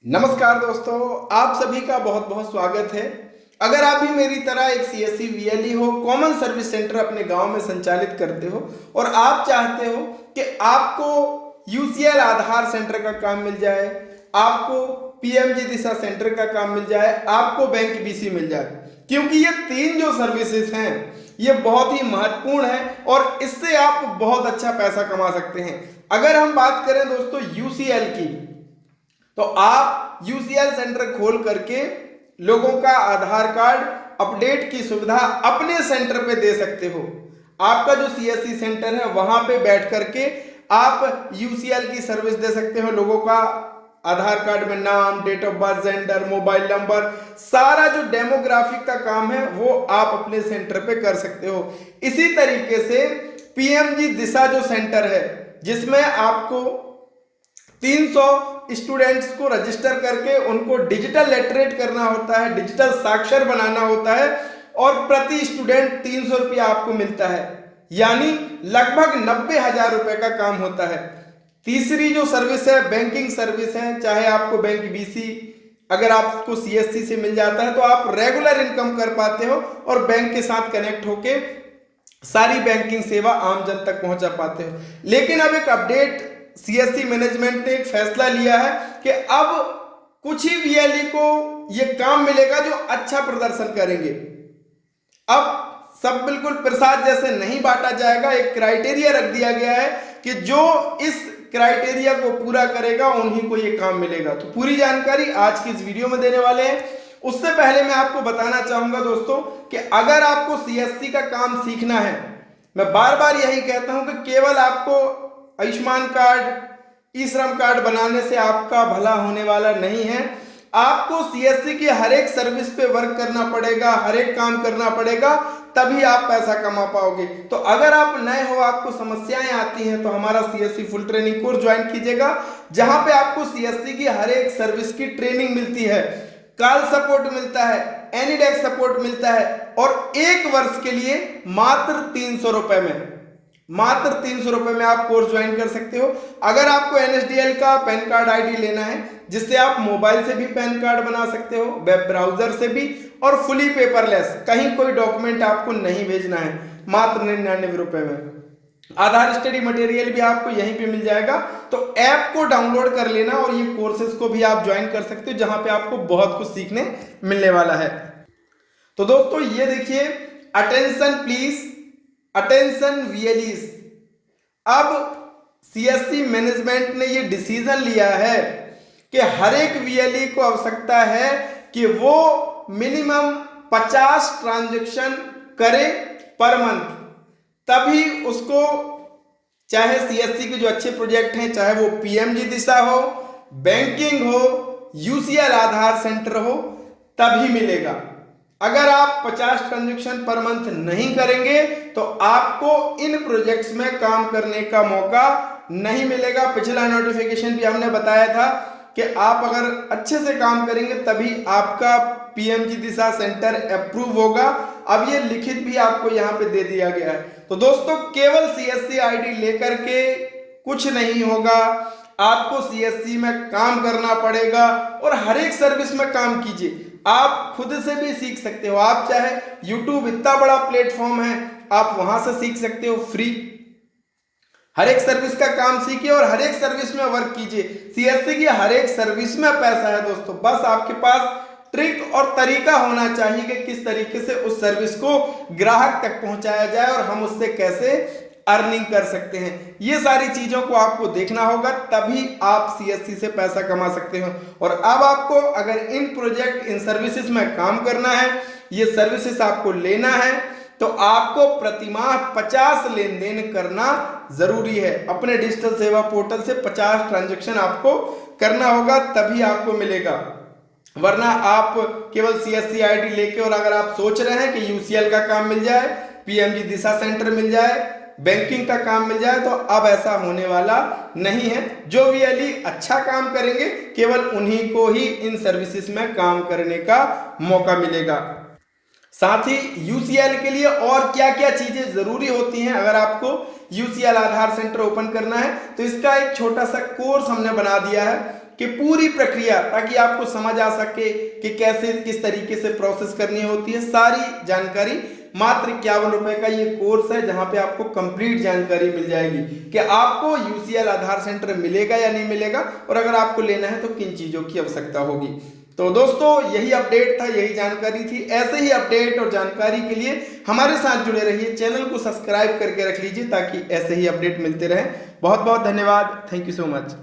नमस्कार दोस्तों, आप सभी का बहुत बहुत स्वागत है। अगर आप भी मेरी तरह एक सीएससी वीएलई हो, कॉमन सर्विस सेंटर अपने गांव में संचालित करते हो और आप चाहते हो कि आपको यूसीएल आधार सेंटर का काम मिल जाए, आपको पीएमजी दिशा सेंटर का काम मिल जाए, आपको बैंक बीसी मिल जाए, क्योंकि ये तीन जो सर्विसेज हैं ये बहुत ही महत्वपूर्ण है और इससे आप बहुत अच्छा पैसा कमा सकते हैं। अगर हम बात करें दोस्तों यूसीएल की, तो आप यूसीएल सेंटर खोल करके लोगों का आधार कार्ड अपडेट की सुविधा अपने सेंटर पे दे सकते हो। आपका जो सीएससी सेंटर है वहां पे बैठ करके आप यूसीएल की सर्विस दे सकते हो। लोगों का आधार कार्ड में नाम, date of birth, gender, mobile number, सारा जो डेमोग्राफिक का काम है वो आप अपने सेंटर पे कर सकते हो। इसी तरीके से पीएमजी दिशा जो सेंटर है, जिसमें आपको 300 स्टूडेंट्स को रजिस्टर करके उनको डिजिटल लिटरेट करना होता है, डिजिटल साक्षर बनाना होता है और प्रति स्टूडेंट 300 रुपया आपको मिलता है, यानी लगभग 90,000 रुपए का काम होता है। तीसरी जो सर्विस है बैंकिंग सर्विस है, चाहे आपको बैंक बीसी अगर आपको सीएससी से मिल जाता है तो आप रेगुलर इनकम कर पाते हो और बैंक के साथ कनेक्ट होके सारी बैंकिंग सेवा आम जन तक पहुंचा पाते हो। लेकिन अब एक अपडेट सीएससी मैनेजमेंट ने एक फैसला लिया है कि अब कुछ ही वीएलई को यह काम मिलेगा जो अच्छा प्रदर्शन करेंगे। अब सब बिल्कुल प्रसाद जैसे नहीं बांटा जाएगा, एक क्राइटेरिया रख दिया गया है कि जो इस क्राइटेरिया को पूरा करेगा उन्हीं को यह काम मिलेगा। तो पूरी जानकारी आज की इस वीडियो में देने वाले हैं। उससे पहले मैं आपको बताना चाहूंगा दोस्तों कि अगर आपको सीएससी का काम सीखना है, मैं बार बार यही कहता हूं कि केवल आपको आयुष्मान कार्ड, ई श्रम कार्ड बनाने से आपका भला होने वाला नहीं है। आपको सीएससी की हर एक सर्विस पे वर्क करना पड़ेगा, हर एक काम करना पड़ेगा, तभी आप पैसा कमा पाओगे। तो अगर आप नए हो, आपको समस्याएं आती हैं, तो हमारा CSC full training course join कीजिएगा, जहां पे आपको सीएससी की हर एक सर्विस की ट्रेनिंग मिलती है, कॉल सपोर्ट मिलता है, एनी डेस्क सपोर्ट मिलता है और 1 वर्ष के लिए मात्र 300 रुपए में, मात्र 300 रुपए में आप कोर्स ज्वाइन कर सकते हो। अगर आपको एनएसडीएल का पैन कार्ड आईडी लेना है, जिससे आप मोबाइल से भी पैन कार्ड बना सकते हो, वेब ब्राउजर से भी, और फुली पेपरलेस, कहीं कोई डॉक्यूमेंट आपको नहीं भेजना है, मात्र 99 रुपए में। आधार स्टडी मटेरियल भी आपको यहीं पे मिल जाएगा। तो ऐप को डाउनलोड कर लेना और ये कोर्सेज को भी आप ज्वाइन कर सकते हो, जहां पे आपको बहुत कुछ सीखने मिलने वाला है। तो दोस्तों ये देखिए, अटेंशन प्लीज, अटेंशन वीएलईज। अब सीएससी मैनेजमेंट ने ये डिसीजन लिया है कि हर एक वीएलई को आवश्यकता है कि वो मिनिमम 50 ट्रांजैक्शन करे पर मंथ, तभी उसको, चाहे सीएससी के जो अच्छे प्रोजेक्ट हैं, चाहे वो पीएमजी दिशा हो, बैंकिंग हो, यूसीएल आधार सेंटर हो, तभी मिलेगा। अगर आप 50 ट्रांजैक्शन पर मंथ नहीं करेंगे तो आपको इन प्रोजेक्ट्स में काम करने का मौका नहीं मिलेगा। पिछला नोटिफिकेशन भी हमने बताया था कि आप अगर अच्छे से काम करेंगे तभी आपका पीएमजी दिशा सेंटर अप्रूव होगा। अब ये लिखित भी आपको यहाँ पे दे दिया गया है। तो दोस्तों केवल सीएससी आईडी लेकर के कुछ नहीं होगा, आपको सीएससी में काम करना पड़ेगा और हर एक सर्विस में काम कीजिए। आप खुद से भी सीख सकते हो, आप चाहे YouTube इतना बड़ा प्लेटफॉर्म है, आप वहां से सीख सकते हो फ्री। हर एक सर्विस का काम सीखिए और हर एक सर्विस में वर्क कीजिए। सीएससी की हर एक सर्विस में पैसा है दोस्तों, बस आपके पास ट्रिक और तरीका होना चाहिए कि किस तरीके से उस सर्विस को ग्राहक तक पहुंचाया जाए और हम उससे कैसे अर्निंग कर सकते हैं। ये सारी चीजों को आपको देखना होगा, तभी आप सीएससी से पैसा कमा सकते हो। और अब आपको अगर इन प्रोजेक्ट, इन सर्विसेज में काम करना है, ये सर्विसेज आपको लेना है, तो आपको प्रतिमाह 50 लेन देन करना जरूरी है। अपने डिजिटल सेवा पोर्टल से 50 ट्रांजैक्शन आपको करना होगा, तभी आपको मिलेगा। वरना आप केवल सीएससी आईडी लेके, और अगर आप सोच रहे हैं कि यूसीएल का काम मिल जाए, पीएमजी दिशा सेंटर मिल जाए, बैंकिंग का काम मिल जाए, तो अब ऐसा होने वाला नहीं है। जो वीएलई अच्छा काम करेंगे केवल उन्हीं को ही इन सर्विसेज में काम करने का मौका मिलेगा। साथ ही यूसीएल के लिए और क्या क्या चीजें जरूरी होती हैं, अगर आपको यूसीएल आधार सेंटर ओपन करना है तो इसका एक छोटा सा कोर्स हमने बना दिया है। कि पूरी प्रक्रिया, ताकि आपको समझ आ सके कि कैसे किस तरीके से प्रोसेस करनी होती है, सारी जानकारी मात्र 51 रुपए का ये कोर्स है, जहां पे आपको कंप्लीट जानकारी मिल जाएगी कि आपको यूसीएल आधार सेंटर मिलेगा या नहीं मिलेगा, और अगर आपको लेना है तो किन चीजों की आवश्यकता होगी। तो दोस्तों यही अपडेट था, यही जानकारी थी। ऐसे ही अपडेट और जानकारी के लिए हमारे साथ जुड़े रहिए, चैनल को सब्सक्राइब करके रख लीजिए ताकि ऐसे ही अपडेट मिलते रहे। बहुत बहुत धन्यवाद, थैंक यू सो मच।